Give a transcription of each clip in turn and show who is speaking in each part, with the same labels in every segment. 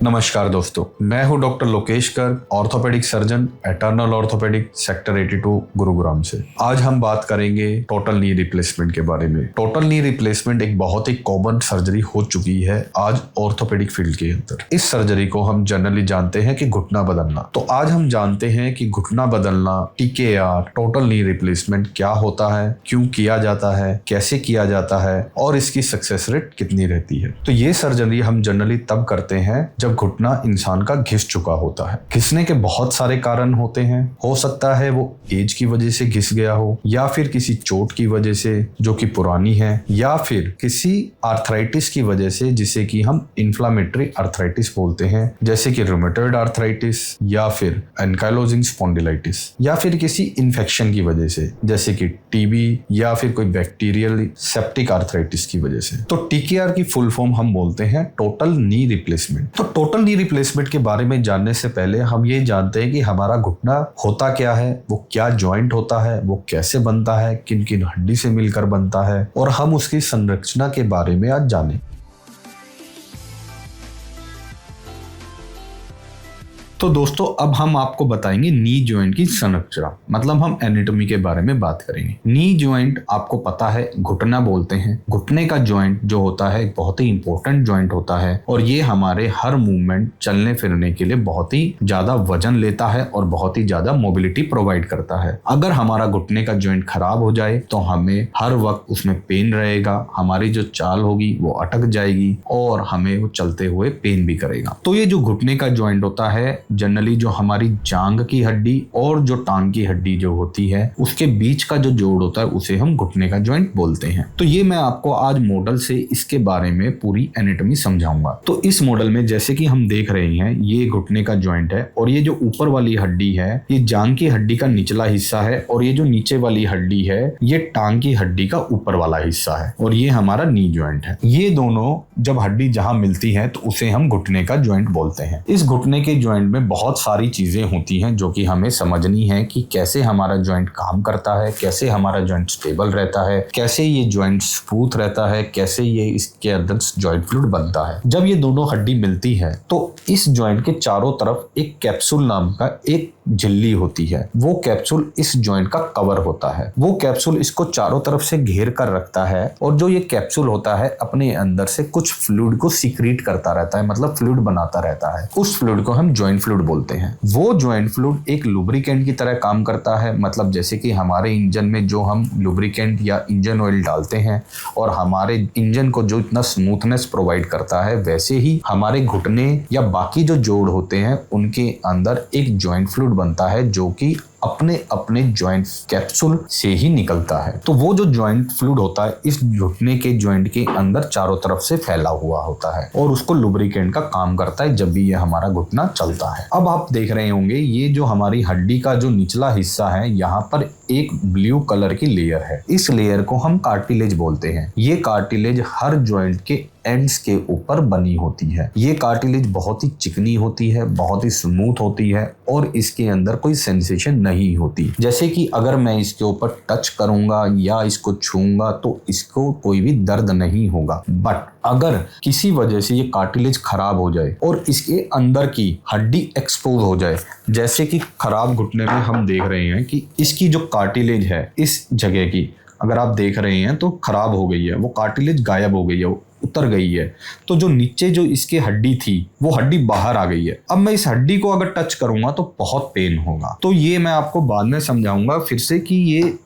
Speaker 1: नमस्कार दोस्तों, मैं हूं doctor Lokesh Garg, orthopaedic surgeon, eternal orthopaedic, sector 82 Gurugram से। आज हम बात करेंगे टोटल नी रिप्लेसमेंट के बारे में। टोटल नी रिप्लेसमेंट एक बहुत ही कॉमन सर्जरी हो चुकी है आज ऑर्थोपेडिक फील्ड के अंदर। इस सर्जरी को हम जनरली जानते हैं कि घुटना बदलना। तो आज हम जानते हैं कि घुटना बदलना, TKR, टोटल नी रिप्लेसमेंट क्या होता है, क्यों किया जाता है, कैसे किया जाता है और इसकी सक्सेस रेट कितनी रहती है। तो ये सर्जरी हम जनरली तब करते हैं जब घुटना इंसान का घिस चुका होता है। घिसने के बहुत सारे कारण होते हैं। हो सकता है वो एज की वजह से घिस गया हो, या फिर किसी चोट की वजह से जो कि पुरानी है, या फिर किसी आर्थराइटिस की वजह से जिसे कि हम इन्फ्लामेटरी आर्थराइटिस बोलते हैं, जैसे कि रूमेटॉइड आर्थराइटिस या फिर एंकाइलोजिंग स्पॉन्डिलाइटिस, या फिर किसी इन्फेक्शन की वजह से जैसे कि TB या फिर कोई बैक्टीरियल सेप्टिक आर्थराइटिस की वजह से। तो TKR की फुल फॉर्म हम बोलते हैं टोटल नी रिप्लेसमेंट। तो टोटल नी रिप्लेसमेंट के बारे में जानने से पहले हम ये जानते हैं कि हमारा घुटना होता क्या है, वो क्या जॉइंट होता है, वो कैसे बनता है, किन किन हड्डी से मिलकर बनता है, और हम उसकी संरचना के बारे में आज जानें। तो दोस्तों, अब हम आपको बताएंगे नी जॉइंट की संरचना, मतलब हम एनाटॉमी के बारे में बात करेंगे। नी जॉइंट आपको पता है घुटना बोलते हैं। घुटने का जॉइंट जो होता है बहुत ही इंपॉर्टेंट जॉइंट होता है, और ये हमारे हर मूवमेंट, चलने फिरने के लिए बहुत ही ज्यादा वजन लेता है और बहुत ही ज्यादा मोबिलिटी प्रोवाइड करता है। अगर हमारा घुटने का जॉइंट खराब हो जाए तो हमें हर वक्त उसमें पेन रहेगा, हमारी जो चाल होगी वो अटक जाएगी और हमें वो चलते हुए पेन भी करेगा। तो ये जो घुटने का जॉइंट होता है, जनरली जो हमारी जांग की हड्डी और जो टांग की हड्डी जो होती है उसके बीच का जो जोड़ होता है उसे हम घुटने का जॉइंट बोलते हैं। तो ये मैं आपको आज मॉडल से इसके बारे में पूरी एनाटॉमी समझाऊंगा। तो इस मॉडल में जैसे कि हम देख रहे हैं, ये घुटने का जॉइंट है और ये जो ऊपर वाली हड्डी है ये जांग की हड्डी का निचला हिस्सा है, और ये जो नीचे वाली हड्डी है ये टांग की हड्डी का ऊपर वाला हिस्सा है, और ये हमारा नी जॉइंट है। ये दोनों जब हड्डी जहां मिलती है तो उसे हम घुटने का जॉइंट बोलते हैं। इस घुटने के जॉइंट में बहुत सारी चीजें होती हैं जो कि हमें समझनी है कि कैसे हमारा जॉइंट काम करता है, कैसे हमारा जॉइंट स्टेबल रहता है, कैसे ये जॉइंट स्मूथ रहता है, कैसे ये इसके अंदर जॉइंट फ्लूइड बनता है। जब ये दोनों हड्डी मिलती है तो इस जॉइंट के चारों तरफ एक कैप्सूल नाम का एक झिल्ली होती है। वो कैप्सूल इस जॉइंट का कवर होता है। वो कैप्सूल इसको चारों तरफ से घेर कर रखता है, और जो ये कैप्सूल होता है अपने अंदर से कुछ फ्लूइड को सीक्रेट करता रहता है, मतलब फ्लूइड बनाता रहता है। उस फ्लूइड को हम जॉइंट फ्लूइड बोलते हैं। वो जॉइंट फ्लूइड एक लुब्रिकेंट की तरह काम करता है, मतलब जैसे कि हमारे इंजन में जो हम लुब्रिकेंट या इंजन ऑयल डालते हैं और हमारे इंजन को जो इतना स्मूथनेस प्रोवाइड करता है, वैसे ही हमारे घुटने या बाकी जो जोड़ होते हैं उनके अंदर एक जॉइंट फ्लूइड बनता है जो कि अपने अपने जॉइंट कैप्सूल से ही निकलता है। तो वो जो जॉइंट फ्लूइड होता है इस घुटने के जॉइंट के अंदर चारों तरफ से फैला हुआ होता है, और उसको लुब्रिकेंट का काम करता है जब भी ये हमारा घुटना चलता है। अब आप देख रहे होंगे ये जो हमारी हड्डी का जो निचला हिस्सा है, यहाँ पर एक ब्लू कलर की लेयर है। इस लेयर को हम कार्टिलेज बोलते हैं। ये कार्टिलेज हर जॉइंट के एंड्स के ऊपर बनी होती है। ये कार्टिलेज बहुत ही चिकनी होती है, बहुत ही स्मूथ होती है, और इसके अंदर कोई सेंसेशन नहीं होती। जैसे कि अगर मैं इसके ऊपर टच करूंगा या इसको छूंगा तो इसको कोई भी दर्द नहीं होगा। बट अगर किसी वजह से ये कार्टिलेज खराब हो जाए और इसके अंदर की हड्डी एक्सपोज हो जाए, जैसे कि खराब घुटने में हम देख रहे हैं कि इसकी जो कार्टिलेज है इस जगह की, अगर आप देख रहे हैं तो खराब हो गई है, वो कार्टिलेज गायब हो गई है, उतर गई है। तो जो नीचे जो इसकी हड्डी थी वो हड्डी बाहर आ गई है। अब मैं इस हड्डी को अगर टच करूंगा तो बहुत पेन होगा। तो ये मैं आपको बाद में समझाऊंगा फिर से कि ये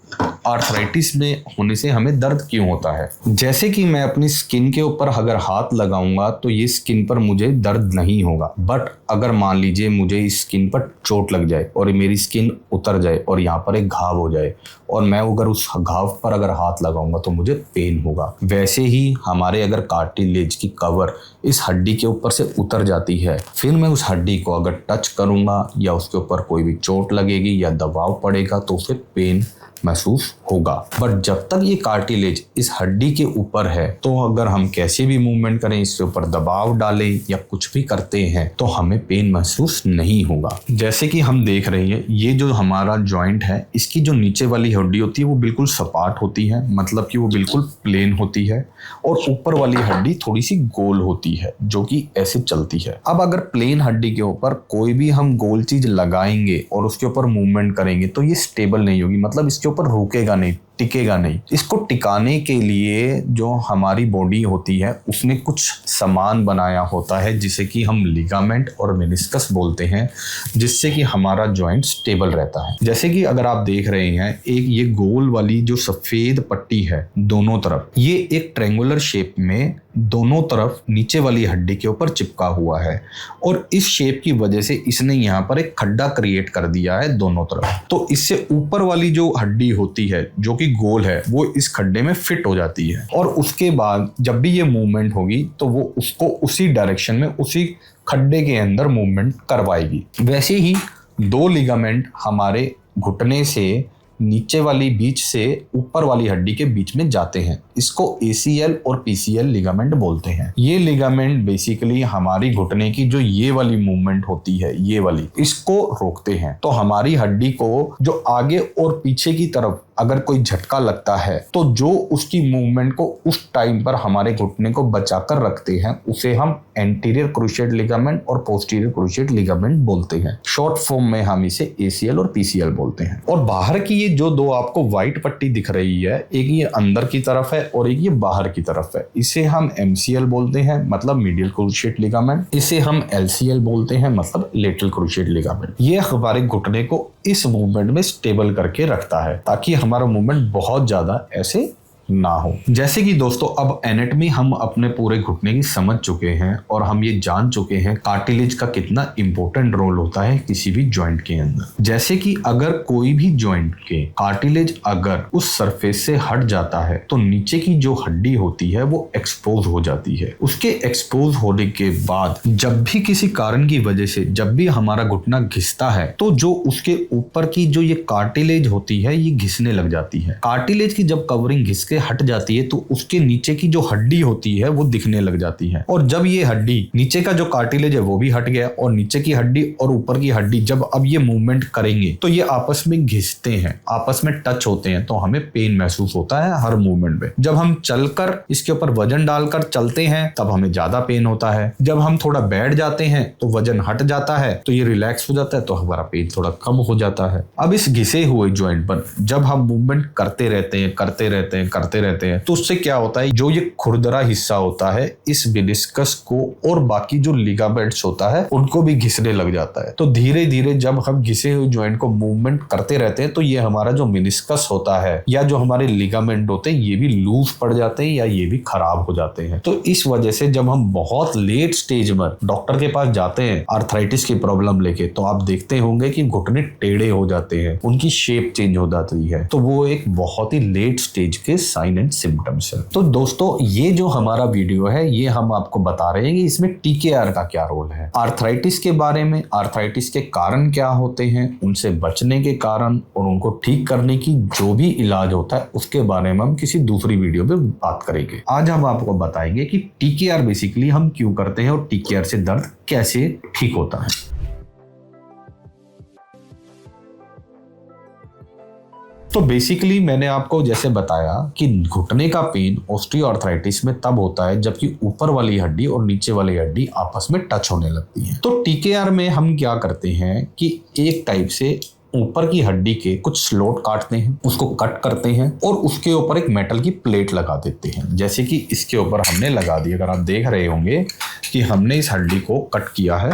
Speaker 1: आर्थराइटिस में होने से हमें दर्द क्यों होता है। जैसे कि मैं अपनी स्किन के ऊपर अगर हाथ लगाऊंगा तो ये स्किन पर मुझे दर्द नहीं होगा, बट अगर मान लीजिए मुझे इस स्किन पर चोट लग जाए और मेरी स्किन उतर जाए और यहाँ पर एक घाव हो जाए, और मैं अगर उस घाव पर अगर हाथ लगाऊंगा तो मुझे पेन होगा। वैसे ही हमारे अगर कार्टिलेज की कवर इस हड्डी के ऊपर से उतर जाती है, फिर मैं उस हड्डी को अगर टच करूंगा या उसके ऊपर कोई भी चोट लगेगी या दबाव पड़ेगा तो फिर पेन महसूस होगा। बट जब तक ये कार्टिलेज इस हड्डी के ऊपर है तो अगर हम कैसे भी मूवमेंट करें, इसके ऊपर दबाव डालें या कुछ भी करते हैं तो हमें पेन महसूस नहीं होगा। जैसे कि हम देख रहे हैं, ये जो हमारा जॉइंट है, इसकी जो नीचे वाली हड्डी होती है वो बिल्कुल सपाट होती है, मतलब कि वो बिल्कुल प्लेन होती है, और ऊपर वाली हड्डी थोड़ी सी गोल होती है जो कि ऐसे चलती है। अब अगर प्लेन हड्डी के ऊपर कोई भी हम गोल चीज लगाएंगे और उसके ऊपर मूवमेंट करेंगे तो ये स्टेबल नहीं होगी, मतलब इसके ऊपर रुकेगा नहीं, टिकेगा नहीं। इसको टिकाने के लिए जो हमारी बॉडी होती है उसने कुछ सामान बनाया होता है जिसे कि हम लिगामेंट और मेनिस्कस बोलते हैं, जिससे कि हमारा जॉइंट स्टेबल रहता है। जैसे कि अगर आप देख रहे हैं, एक ये गोल वाली जो सफेद पट्टी है दोनों तरफ, ये एक ट्रायंगुलर शेप में दोनों तरफ नीचे वाली हड्डी के ऊपर चिपका हुआ है, और इस शेप की वजह से इसने यहाँ पर एक खड्डा क्रिएट कर दिया है दोनों तरफ। तो इससे ऊपर वाली जो हड्डी होती है जो कि गोल है वो इस खड्डे में फिट हो जाती है, और उसके बाद जब भी ये मूवमेंट होगी तो वो उसको उसी डायरेक्शन में उसी खड्डे के अंदर मूवमेंट करवाएगी। वैसे ही दो लिगामेंट हमारे घुटने से नीचे वाली बीच से ऊपर वाली हड्डी के बीच में जाते हैं, इसको ACL और PCL लिगामेंट बोलते हैं। ये लिगामेंट बेसिकली हमारी घुटने की जो ये वाली मूवमेंट होती है, ये वाली, इसको रोकते हैं। तो हमारी हड्डी को जो आगे और पीछे की तरफ अगर कोई झटका लगता है तो जो उसकी मूवमेंट को उस टाइम पर हमारे घुटने को बचाकर रखते हैं उसे हम एंटीरियर क्रूशिएट लिगामेंट और पोस्टीरियर क्रूशिएट लिगामेंट बोलते हैं। शॉर्ट फॉर्म में हम इसे ACL और PCL बोलते हैं। और बाहर की ये जो दो आपको व्हाइट पट्टी दिख रही है, एक ये अंदर की तरफ है और एक ये बाहर की तरफ है, इसे हम MCL बोलते हैं, मतलब मीडियल क्रूशिएट लिगामेंट। इसे हम LCL बोलते हैं, मतलब लेटरल क्रूशिएट लिगामेंट। ये हमारे घुटने को इस मूवमेंट में स्टेबल करके रखता है ताकि हमारा मूवमेंट बहुत ज्यादा ऐसे ना हो। जैसे कि दोस्तों अब एनाटॉमी हम अपने पूरे घुटने की समझ चुके हैं और हम ये जान चुके हैं कार्टिलेज का कितना इंपॉर्टेंट रोल होता है किसी भी जॉइंट के अंदर। जैसे कि अगर कोई भी जॉइंट के कार्टिलेज अगर उस सरफेस से हट जाता है तो नीचे की जो हड्डी होती है वो एक्सपोज हो जाती है। उसके एक्सपोज होने के बाद जब भी किसी कारण की वजह से जब भी हमारा घुटना घिसता है तो जो उसके ऊपर की जो ये कार्टिलेज होती है ये घिसने लग जाती है। कार्टिलेज की जब कवरिंग घिस के हट जाती है तो उसके नीचे की जो हड्डी होती है वो दिखने लग जाती है, और जब ये हड्डी नीचे का जो कार्टिलेज है वो भी हट गया और नीचे की हड्डी और ऊपर की हड्डी जब अब ये मूवमेंट करेंगे तो ये आपस में घिसते हैं, आपस में टच होते हैं, तो हमें पेन महसूस होता है हर मूवमेंट में। जब हम चलकर इसके ऊपर वजन डालकर चलते हैं तब हमें ज्यादा पेन होता है। जब हम थोड़ा बैठ जाते हैं तो वजन हट जाता है तो ये रिलैक्स हो जाता है तो हमारा पेन थोड़ा कम हो जाता है। अब इस घिसे हुए जॉइंट पर जब हम मूवमेंट करते रहते हैं तो उससे क्या होता है, जो ये खुरदरा हिस्सा होता है इस मेनिस्कस को और बाकी जो लिगामेंट्स होता है उनको भी घिसने लग जाता है। तो धीरे धीरे जब हम घिसे हुए जॉइंट को मूवमेंट करते रहते हैं तो ये हमारा जो मेनिस्कस होता है या जो हमारे लिगामेंट होते हैं ये भी लूज पड़ जाते हैं या ये भी खराब हो जाते हैं। तो इस वजह से जब हम बहुत लेट स्टेज में डॉक्टर के पास जाते हैं आर्थराइटिस की प्रॉब्लम लेके तो आप देखते होंगे कि घुटने टेढ़े हो जाते हैं, उनकी शेप चेंज हो जाती है, तो वो एक बहुत ही लेट स्टेज के साइन एंड सिम्टम्स है। तो दोस्तों ये जो हमारा वीडियो है ये हम आपको बता रहे हैं कि इसमें TKR का क्या रोल है, आर्थराइटिस के बारे में, आर्थराइटिस के कारण क्या होते हैं, उनसे बचने के कारण और उनको ठीक करने की जो भी इलाज होता है उसके बारे में हम किसी दूसरी वीडियो में बात करेंगे। आज हम आपको बताएंगे कि TKR बेसिकली हम क्यों करते हैं और TKR से दर्द कैसे ठीक होता है। तो बेसिकली मैंने आपको जैसे बताया कि घुटने का पेन ऑस्टियोआर्थराइटिस में तब होता है जबकि ऊपर वाली हड्डी और नीचे वाली हड्डी आपस में टच होने लगती है। तो TKR में हम क्या करते हैं कि एक टाइप से ऊपर की हड्डी के कुछ स्लॉट काटते हैं, उसको कट करते हैं और उसके ऊपर एक मेटल की प्लेट लगा देते हैं, जैसे कि इसके ऊपर हमने लगा दी। अगर आप देख रहे होंगे कि हमने इस हड्डी को कट किया है,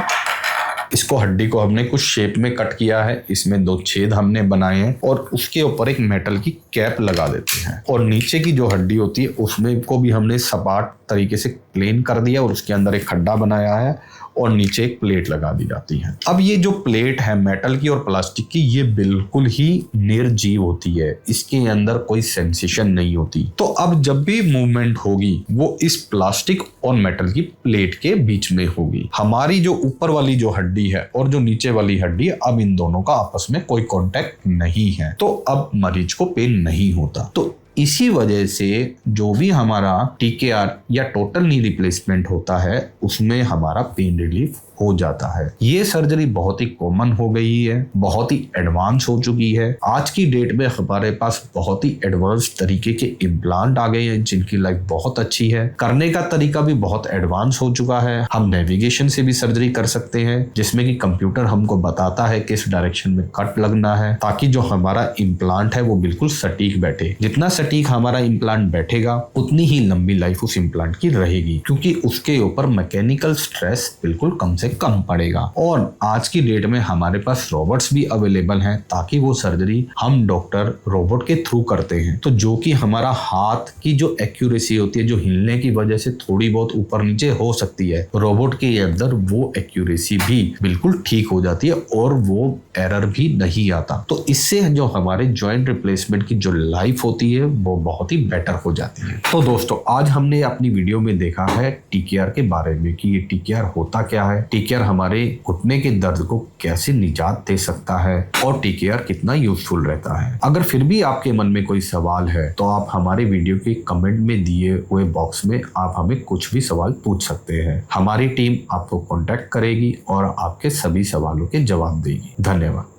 Speaker 1: इसको हड्डी को हमने कुछ शेप में कट किया है, इसमें 2 छेद हमने बनाए हैं और उसके ऊपर एक मेटल की कैप लगा देते हैं, और नीचे की जो हड्डी होती है उसमें को भी हमने सपाट तरीके से प्लेन कर दिया और उसके अंदर एक खड्डा बनाया है और नीचे एक प्लेट लगा दी जाती है। अब ये जो प्लेट है मेटल की और प्लास्टिक की, ये बिल्कुल ही निर्जीव होती है, इसके अंदर कोई सेंसेशन नहीं होती। तो अब जब भी मूवमेंट होगी वो इस प्लास्टिक और मेटल की प्लेट के बीच में होगी। हमारी जो ऊपर वाली जो हड्डी है और जो नीचे वाली हड्डी है, अब इन दोनों का आपस में कोई कांटेक्ट नहीं है, तो अब मरीज को पेन नहीं होता। तो इसी वजह से जो भी हमारा TKR या टोटल नी रिप्लेसमेंट होता है उसमें हमारा पेन रिलीफ हो जाता है। ये सर्जरी बहुत ही कॉमन हो गई है, बहुत ही एडवांस हो चुकी है। आज की डेट में हमारे पास बहुत ही एडवांस तरीके के इम्प्लांट आ गए हैं जिनकी लाइफ बहुत अच्छी है। करने का तरीका भी बहुत एडवांस हो चुका है। हम नेविगेशन से भी सर्जरी कर सकते हैं जिसमें कि कंप्यूटर हमको बताता है किस डायरेक्शन में कट लगना है, ताकि जो हमारा इम्प्लांट है वो बिल्कुल सटीक बैठे। जितना सटीक हमारा इम्प्लांट बैठेगा उतनी ही लंबी लाइफ उस इम्प्लांट की रहेगी, क्योंकि उसके ऊपर मैकेनिकल स्ट्रेस बिल्कुल कम से कम पड़ेगा। और आज की डेट में हमारे पास रोबोट्स भी अवेलेबल हैं ताकि वो सर्जरी हम डॉक्टर रोबोट के थ्रू करते हैं। तो जो कि हमारा हाथ की जो एक्यूरेसी होती है, जो हिलने की वजह से थोड़ी बहुत ऊपर नीचे हो सकती है, रोबोट के अंदर वो एक्यूरेसी भी बिल्कुल ठीक हो जाती है और वो एरर भी नहीं आता। तो इससे जो हमारे जॉइंट रिप्लेसमेंट की जो लाइफ होती है वो बहुत ही बेटर हो जाती है। तो दोस्तों आज हमने अपनी वीडियो में देखा है TKR के बारे में कि ये TKR होता क्या है, TKR हमारे घुटने के दर्द को कैसे निजात दे सकता है और TKR कितना यूजफुल रहता है। अगर फिर भी आपके मन में कोई सवाल है तो आप हमारे वीडियो के कमेंट में दिए हुए बॉक्स में आप हमें कुछ भी सवाल पूछ सकते हैं। हमारी टीम आपको कांटेक्ट करेगी और आपके सभी सवालों के जवाब देगी। धन्यवाद।